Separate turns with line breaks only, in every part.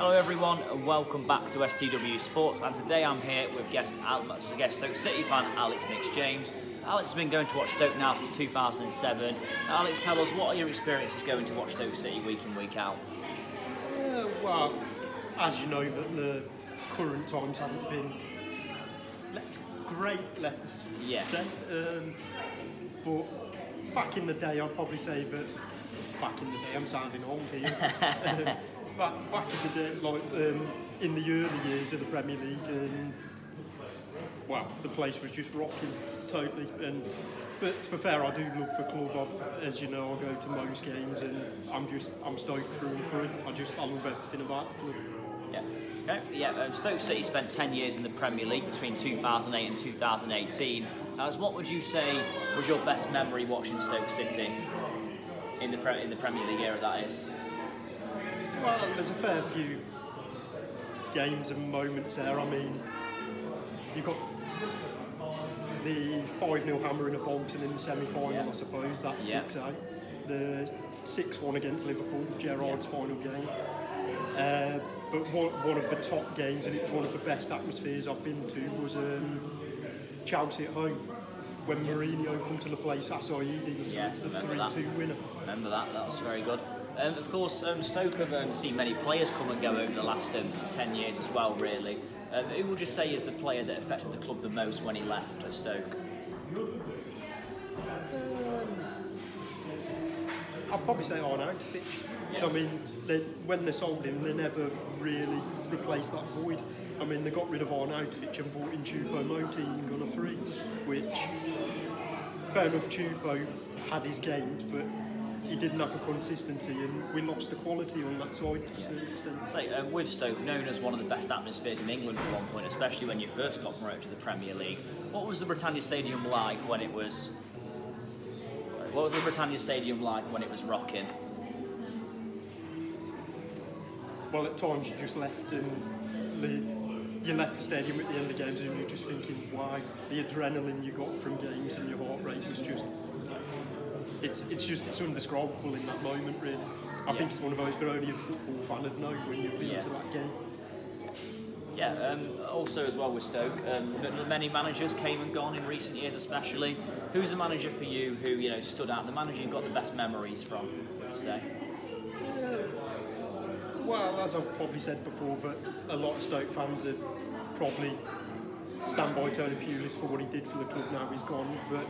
Hello everyone and welcome back to STW Sports, and today I'm here with guest Stoke City fan Alex Nix-James. Alex has been going to watch Stoke now since 2007. Alex, tell us, what are your experiences going to watch Stoke City week in, week out?
Well, as you know, that the current times haven't been great, let's say. But back in the day, I'd probably say that, I'm sounding old here. Back in the day, like in the early years of the Premier League, and well, the place was just rocking totally. But to be fair, I do love the club. As you know, I go to most games, and I'm stoked through and through. I love everything about the club.
Yeah. Okay. Yeah. Stoke City spent 10 years in the Premier League between 2008 and 2018. As what would you say was your best memory watching Stoke City in the Premier League era? That is.
Well, there's a fair few games and moments there. I mean, you've got the 5-0 hammering of Bolton in the semi-final, I suppose, that sticks out. The 6-1 against Liverpool, Gerrard's final game. But one of the top games, and it was one of the best atmospheres I've been to, was Chelsea at home, when Mourinho come to the place, Asaidi, the 3-2 winner.
Remember that was very good. Of course, Stoke have seen many players come and go over the last 10 years as well, really. Who would you say is the player that affected the club the most when he left at Stoke?
I'd probably say Arnautovic. Yeah. I mean, when they sold him, they never really replaced that void. I mean, they got rid of Arnautovic and bought in Choupo-Moting and got a free, which, fair enough, Choupo had his games, but he didn't have a consistency, and we lost the quality on that side to a certain extent.
So, with Stoke, known as one of the best atmospheres in England at one point, especially when you first got promoted to the Premier League, what was the Britannia Stadium like when it was... What was the Britannia Stadium like when it was rocking?
Well, at times you just left, and you left the stadium at the end of games, and you're just thinking, why? The adrenaline you got from games and your heart rate was just... It's indescribable in that moment, really. I think it's one of those that only a football fan would know when you've been to that game.
Yeah, also as well with Stoke, many managers came and gone in recent years especially. Who's the manager for you who stood out, the manager you've got the best memories from, would you say?
Well, as I've probably said before, that a lot of Stoke fans would probably stand by Tony Pulis for what he did for the club now he's gone, but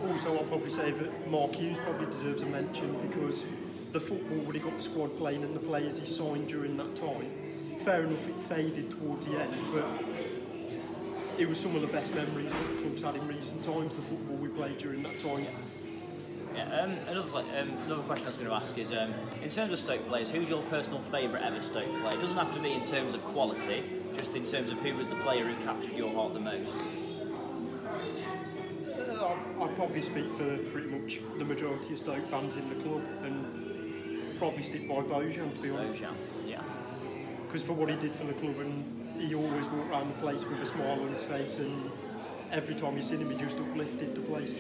also I'll probably say that Mark Hughes probably deserves a mention, because the football, when he got the squad playing and the players he signed during that time, fair enough it faded towards the end, but it was some of the best memories that the club's had in recent times, the football we played during that time.
Yeah, another question I was going to ask is, in terms of Stoke players, who's your personal favourite ever Stoke player? It doesn't have to be in terms of quality, just in terms of who was the player who captured your heart the most.
I'd probably speak for pretty much the majority of Stoke fans in the club, and probably stick by Bojan, to be honest.
Bojan, yeah.
Because for what he did for the club, and he always walked around the place with a smile on his face, and every time you seen him, he just uplifted the place.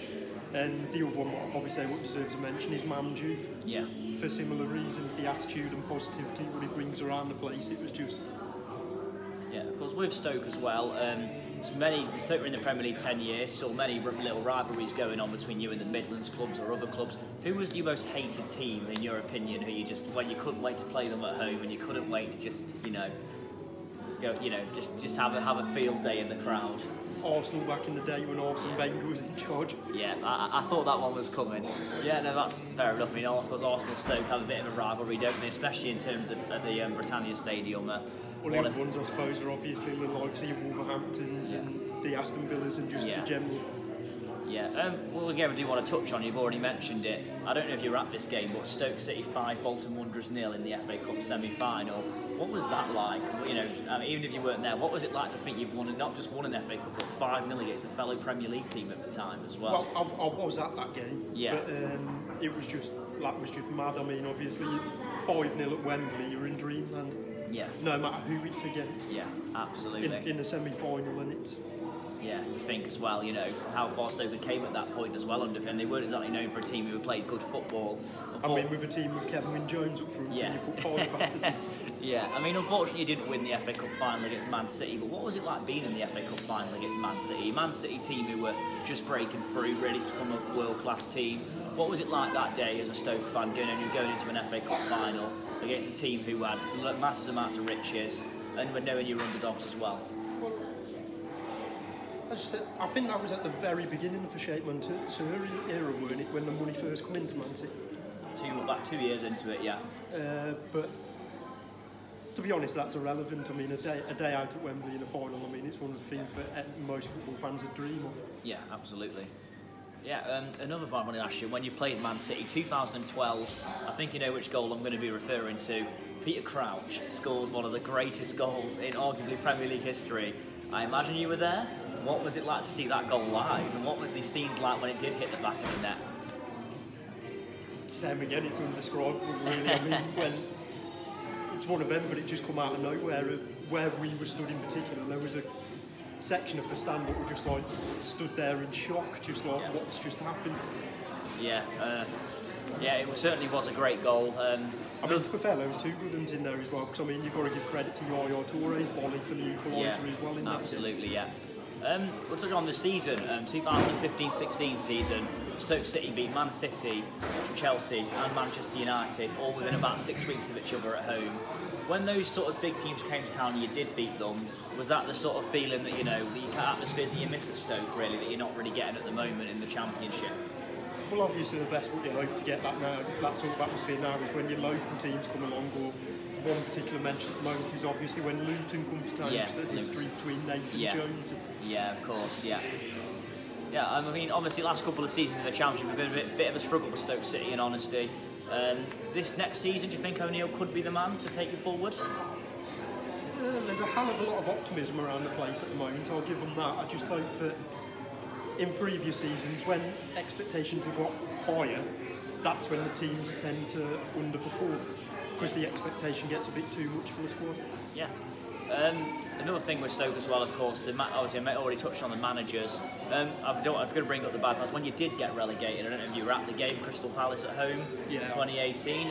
And the other one, I'd probably say what deserves a mention, is Mamju.
Yeah. For
similar reasons, the attitude and positivity what he brings around the place, it was just...
Yeah, of course, with Stoke as well, Stoke were in the Premier League 10 years, saw many little rivalries going on between you and the Midlands clubs or other clubs. Who was your most hated team, in your opinion, who you just, when you couldn't wait to play them at home and you couldn't wait to just, go, just have a field day in the crowd?
Arsenal back in the day when Arsene Wenger was in charge.
Yeah, I thought that one was coming. Yeah, no, that's fair enough. I mean, of course, Arsenal Stoke have a bit of a rivalry, don't they? Especially in terms of the Britannia Stadium.
Well, the other ones, I suppose, are obviously the likes of Wolverhamptons and the Aston Villas and just the general. Yeah,
well, again, I do want to touch on, you've already mentioned it. I don't know if you were at this game, but Stoke City 5, Bolton Wanderers 0 in the FA Cup semi-final. What was that like? Even if you weren't there, what was it like to think you've won, not just won an FA Cup, but 5-0 against a fellow Premier League team at the time as well?
Well, I was at that game, but it was just mad. I mean, obviously, 5-0 at Wembley, you're in dreamland.
Yeah.
No matter who it's against.
Yeah, absolutely.
In a semi-final, and it's
Yeah, to think as well, you know, how far Stoke came at that point as well under him. They weren't exactly known for a team who played good football.
I mean, with a team with Kevin Wynne-Jones up front,
yeah.
you put 5 past the team.
Yeah, I mean, unfortunately, you didn't win the FA Cup final against Man City, but what was it like being in the FA Cup final against Man City? Man City team who were just breaking through, ready to become a world-class team. What was it like that day as a Stoke fan, going into an FA Cup final against a team who had massive amounts of riches and were knowing you were underdogs as well?
Well, as I said, I think that was at the very beginning of the Sheikh Mansour era, weren't it, when the money first come into Man City?
2 years into it, yeah.
But to be honest, that's irrelevant. I mean, a day out at Wembley in a final, I mean, it's one of the things that most football fans would dream of.
Yeah, absolutely. Yeah, another one I wanted to ask you, when you played Man City 2012, I think you know which goal I'm going to be referring to. Peter Crouch scores one of the greatest goals in arguably Premier League history. I imagine you were there. What was it like to see that goal live, and what was the scenes like when it did hit the back of the net?
Same again, it's indescribable really. I mean, when it's one of them, but it just come out of nowhere. Where we were stood in particular, there was a section of the stand that were just like stood there in shock, just like what's just happened.
Yeah, yeah, it certainly was a great goal.
I mean, to be fair, there was 2 good ones in there as well, because I mean, you've got to give credit to Yaya Touré's volley for the equaliser as well in that.
Absolutely, yeah. We'll touch on the season, 2015-16 season. Stoke City beat Man City, Chelsea and Manchester United, all within about 6 weeks of each other at home. When those sort of big teams came to town and you did beat them, was that the sort of feeling that, you know, the atmospheres that you miss at Stoke, really, that you're not really getting at the moment in the Championship?
Well, obviously the best what you hope to get that sort of atmosphere now is when your local teams come along, or one particular mention at the moment is obviously when Luton comes to town, the history between Nathan Jones.
Yeah, of course, yeah. Yeah, I mean, obviously last couple of seasons in the Championship have been a bit of a struggle for Stoke City, in honesty. This next season, do you think O'Neill could be the man to take you forward?
There's a hell of a lot of optimism around the place at the moment, I'll give them that. I just hope that in previous seasons, when expectations have got higher, that's when the teams tend to underperform, because the expectation gets a bit too much for the squad.
Yeah. Another thing with Stoke as well, of course, obviously I already touched on the managers. I was going to bring up the bad times. When you did get relegated, I don't know if you were at the game, Crystal Palace at home, 2018.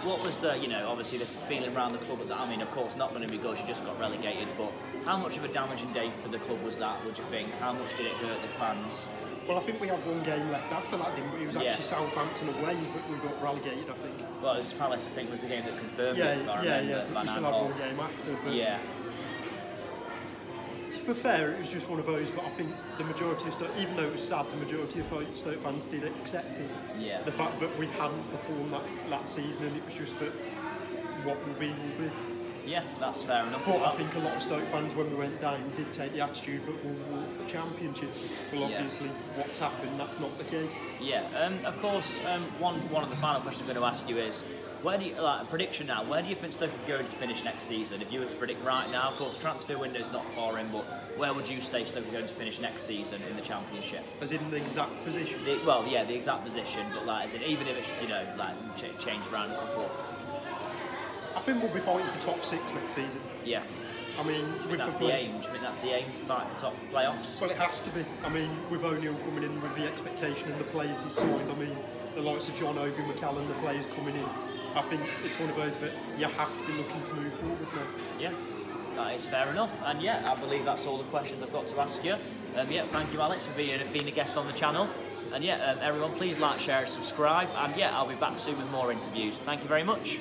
What was the, you know, obviously the feeling around the club at that? I mean, of course, not going to be good, you just got relegated, but how much of a damaging day for the club was that, would you think? How much did it hurt the fans?
Well, I think we had one game left after that, didn't we? It was actually Southampton away that we got relegated, I think.
Well, it was Palace, I think, was the game that confirmed it.
We still had one game after. But to be fair, it was just one of those, but I think the majority of Stoke, even though it was sad, the majority of Stoke fans did accept it.
Yeah.
The fact that we hadn't performed that season, and it was just that what will be, will be.
Yeah, that's fair enough.
But I think a lot of Stoke fans, when we went down, did take the attitude that we'll walk the Championship. Well, obviously, what's happened, that's not the case.
Yeah, of course, one of the final questions I'm going to ask you is, where do you, like, a prediction now, where do you think Stoke are going to finish next season? If you were to predict right now, of course, the transfer window's not far in, but where would you say Stoke are going to finish next season in the Championship?
As in the exact position?
The exact position, but like, as in, even if it's, you know, like, changed around a couple.
I think we'll be fighting for top 6 next season.
Yeah.
I mean,
that's the aim. I mean, that's the aim, to fight for top playoffs.
Well, it has to be. I mean, with O'Neill coming in with the expectation and the players he's signed, I mean, the likes of John Obi, McCallum, the players coming in, I think it's one of those that you have to be looking to move forward now.
Yeah, that is fair enough. And yeah, I believe that's all the questions I've got to ask you. Yeah, thank you, Alex, for being a guest on the channel. And yeah, everyone, please like, share, and subscribe. And yeah, I'll be back soon with more interviews. Thank you very much.